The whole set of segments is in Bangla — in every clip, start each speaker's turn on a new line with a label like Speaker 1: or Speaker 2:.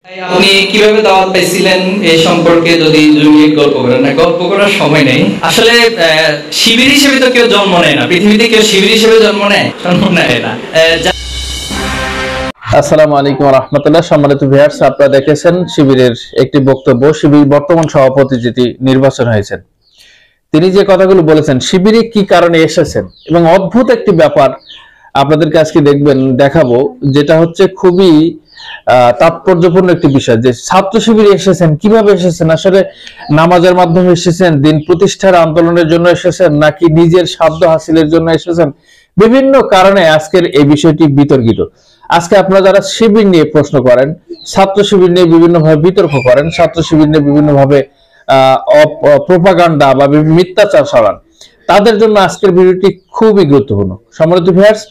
Speaker 1: আপনি কিভাবে দাওয়াত পাইছিলেন এই সম্পর্কে যদি 2 মিনিট গল্প করেন। না, গল্প করার সময় নেই আসলে। শিবির হিসেবে তো কেউ জন্ম নেয় না, পৃথিবীতে কেউ শিবির হিসেবে জন্ম নেয় না।
Speaker 2: আসসালামু আলাইকুম ওয়া রাহমাতুল্লাহ। সম্মানিত ভিউয়ার্স, আপনারা দেখেছেন শিবিরের একটি বক্তব্য। শিবির বর্তমান সভাপতি যেটি নির্বাচন হয়েছেন, তিনি যে কথাগুলো বলেছেন শিবিরে কি কারণে এসেছেন, এবং অদ্ভুত একটি ব্যাপার আপনাদেরকে আজকে দেখাবো, যেটা হচ্ছে খুবই তাৎপর্যপূর্ণ একটি বিষয়। যে ছাত্র শিবিরে এসেছেন, কিভাবে এসেছেন, আসলে নামাজের মাধ্যমে এসেছেন, দিন প্রতিষ্ঠার আন্দোলনের জন্য এসেছেন, নাকি নিজের সাধ্য হাসিলের জন্য এসেছেন, বিভিন্ন কারণে আজকের এই বিষয়টি বিতর্কিত। আজকে আপনারা যারা শিবির নিয়ে প্রশ্ন করেন, ছাত্র শিবির নিয়ে বিভিন্নভাবে বিতর্ক করেন, ছাত্র শিবির নিয়ে বিভিন্নভাবে প্রোপাগান্ডা বা মিথ্যাচার ছড়ান, তাদের জন্য আজকের ভিডিওটি খুবই গুরুত্বপূর্ণ। সম্মানিত ভিউয়ার্স,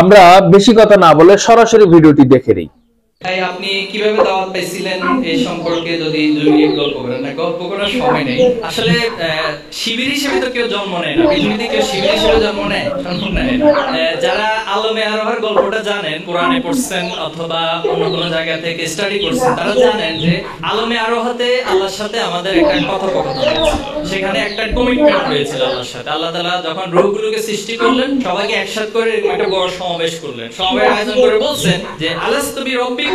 Speaker 2: আমরা বেশি কথা না বলে সরাসরি ভিডিওটি দেখে নিই।
Speaker 1: আপনি কিভাবে দাওয়াত পাইছিলেন এই সম্পর্কে যদি 2 মিনিট গল্প করেন। না, গল্প করার সময় নেই আসলে। শিবির হিসেবে তো কেউ জন্ম নেয় না, পৃথিবীতে কেউ শিবির হিসেবে জন্ম নেয় না। যারা আলমে আরোহার গল্পটা জানেন, কোরআনে পড়ছেন অথবা অন্য কোনো জায়গা থেকে স্টাডি করছেন, তারা জানেন যে আলমে আরোহাতে আল্লাহর সাথে আমাদের একটা কথোপকথন হয়েছিল। সেখানে একটা কমিটমেন্ট হয়েছিল আল্লাহর সাথে। আল্লাহ তাআলা যখন রূহগুলোকে সৃষ্টি করলেন, সবাইকে একসাথে করে একটা বড় সমাবেশ করলেন। সমাবেশ আয়োজন করে বলছেন যে আলাস্তু বিরাব্বিকুম,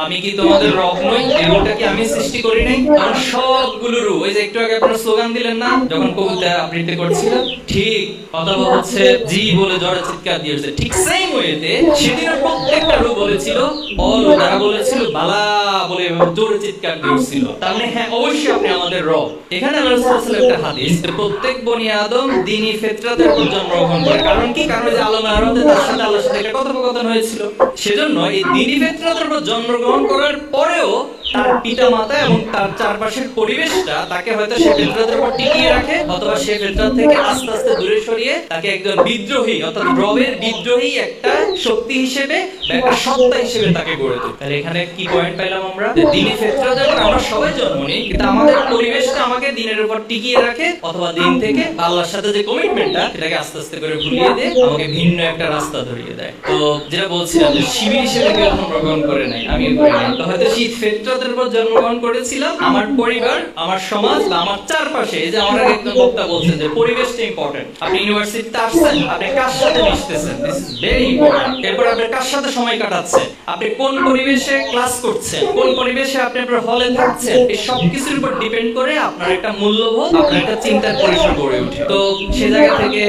Speaker 1: আমি কি তোমাদের রব নই? এই রূহটা কি আমি সৃষ্টি করি নাই? আর সবগুলো রূহ, ওই যে একটু আগে আপনারা স্লোগান দিলেন না যখন কবিতা আবৃত্তি করছিলেন, ঠিক অথবা হচ্ছে জি বলে জোরে চিৎকার দিয়েছে, ঠিক সেম ওয়েতে সেদিন প্রত্যেকটা রূহ বলেছিল অল, তারা বলেছিল বালা বলে জোরে চিৎকার দিয়েছিল। তার মানে হ্যাঁ, অবশ্যই আপনি আমাদের রব। এখানে আল্লাহ রাসূল সাল্লাল্লাহু আলাইহি ওয়াসাল্লাম একটা হাদিস, প্রত্যেক বনি আদম দ্বীনি ফিতরাতের উপর জন্মগ্রহণ করে। কারণ কি? কারণ যে আলমে আরোহাতে তার সাথে আল্লাহর সাথে একটা কথোপকথন হয়েছিল। সেজন্য এই দ্বীনি ফিতরাতের উপর জন্মগ্রহণ করার পরেও তার পিতামাতা এবং তার চারপাশের পরিবেশটা তাকে হয়তো সে ফিতরাতের উপর টিকিয়ে রাখে, অথবা সে ফিতরাত থেকে আস্তে আস্তে দূরে সরিয়ে তাকে একজন বিদ্রোহী অর্থাৎ রবের বিদ্রোহী একটা শক্তি হিসেবে বা একটা সত্তা হিসেবে তাকে গড়ে তোলে। তাহলে এখানে কি পয়েন্ট পেলাম আমরা? যে দ্বীনি ফিতরাতের উপর আমরা সবাই জন্ম নিই, কিন্তু আমাদের পরিবেশটা আমাকে দ্বীনের উপর টিকিয়ে রাখে, অথবা দ্বীন থেকে আল্লাহর সাথে যে কমিটমেন্টটা সেটাকে আস্তে আস্তে করে ভুলিয়ে দেয়, আমাকে ভিন্ন একটা রাস্তা ধরিয়ে দেয়। তো যেটা বলছিলাম যে শিবির হিসেবে কেউ জন্মগ্রহণ করে নাই, আমিও করি নাই। তো হয়তো শীত ফিতরাতের উপর জন্মগ্রহণ করেছিলাম। আমার পরিবার, আমার সমাজ বা আমার চারপাশে, এই যে আমার একজন বক্তা বলছেন যে পরিবেশটা ইম্পর্টেন্ট। আপনি ইউনিভার্সিটিতে আসছেন, আপনি কার সাথে মিশতেছেন, দিস ইজ ভেরি ইম্পর্টেন্ট। এরপর আপনি কার সাথে সময় কাটাচ্ছেন, আপনি কোন পরিবেশে ক্লাস করছেন, কোন পরিবেশে আপনি আপনার হলে থাকছেন, এই সব কিছুর উপর ডিপেন্ড করে আপনার একটা মূল্যবোধ, আপনার একটা চিন্তার পরিসর গড়ে ওঠে। তো সে জায়গা থেকে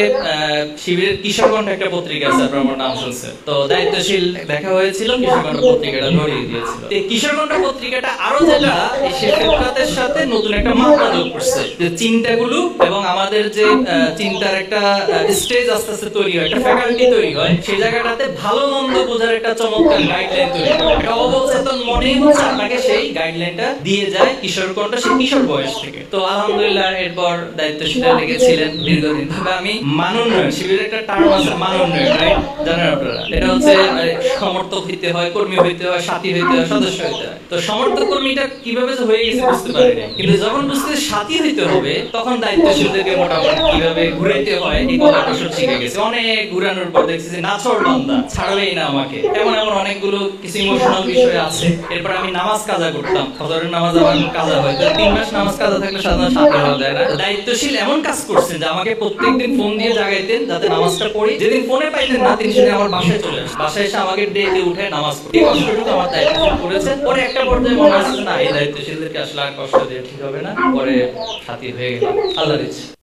Speaker 1: শিবিরের কিশোরগঞ্জ একটা পত্রিকা আছে, আপনার আমার নাম শুনছেন, তো দায়িত্বশীল দেখা হয়েছিল, কিশোরগঞ্জ পত্রিকাটা ধরিয়ে দিয়েছিল। এই কিশোরগঞ্জ পত্রিকাটা আরো যেটা সে ফিতরাতের সাথে নতুন একটা মাত্রা যোগ করছে, যে চিন্তাগুলো এবং আমাদের যে চিন্তার একটা স্টেজ আস্তে আস্তে তৈরি হয়, একটা ফ্যাকাল্টি তৈরি হয়, সেই জায়গাটাতে ভালো মন্দ বোঝার একটা চমৎকার গাইডলাইন তৈরি হয়। একটা অবচেতন মনেই হচ্ছে আপনাকে সেই গাইডলাইনটা দিয়ে যায় কিশোরগঞ্জ, সে কিশোর বয়স থেকে। তো আলহামদুলিল্লাহ এরপর দায়িত্বশীলে লেগেছিলেন দীর্ঘদিন ভাবে। আমি মানোন্নয়ন, শিবিরের একটা টার্ম আছে মানোন্নয়ন, রাইট? জানেন আপনারা? এটা হচ্ছে সমর্থক হইতে হয়, কর্মী হইতে হয়, সাথী হইতে হয়, সদস্য হইতে হয়। তো সমর্থক কর্মীটা কিভাবে হয়ে গেছে বুঝতে পারি না, কিন্তু যখন বুঝতে সাথী হইতে হবে তখন দায়িত্বশীলদেরকে মোটামুটি কিভাবে ঘুরাইতে হয় এই কথাটা শিখে গেছে। অনেক ঘুরানোর পর দেখছি যে নাছর বান্দা, ছাড়বেই না আমাকে, এমন এমন অনেকগুলো কিছু ইমোশনাল বিষয় আছে। এরপর আমি নামাজ কাজা করতাম, ফজরের নামাজ আমার কাজা হয়, 3 মাস নামাজ কাজা থাকলে সাধারণত সাথে হওয়া যায় না। দায়িত্বশীল এমন কাজ করছেন যে আমাকে প্রত্যেকদিন ফোন দিয়ে জাগাইতেন যাতে নামাজটা পড়ি। যেদিন ফোনে পাইতেন না, তিনি সেদিন আমার বাসায় চলে আসেন, বাসায় এসে আমাকে ডেকে উঠে নামাজ পড়ি। এই কষ্টটুকু আমার দায়িত্বশীল করেছেন। পরে একটা পর্যায়ে মনে হচ্ছে না, এই দায়িত্বশীলদেরকে আসলে আর কষ্ট দিয়ে ঠিক হবে না, পরে সাথী হয়ে গেলাম। আল্লাহর ইচ্ছা।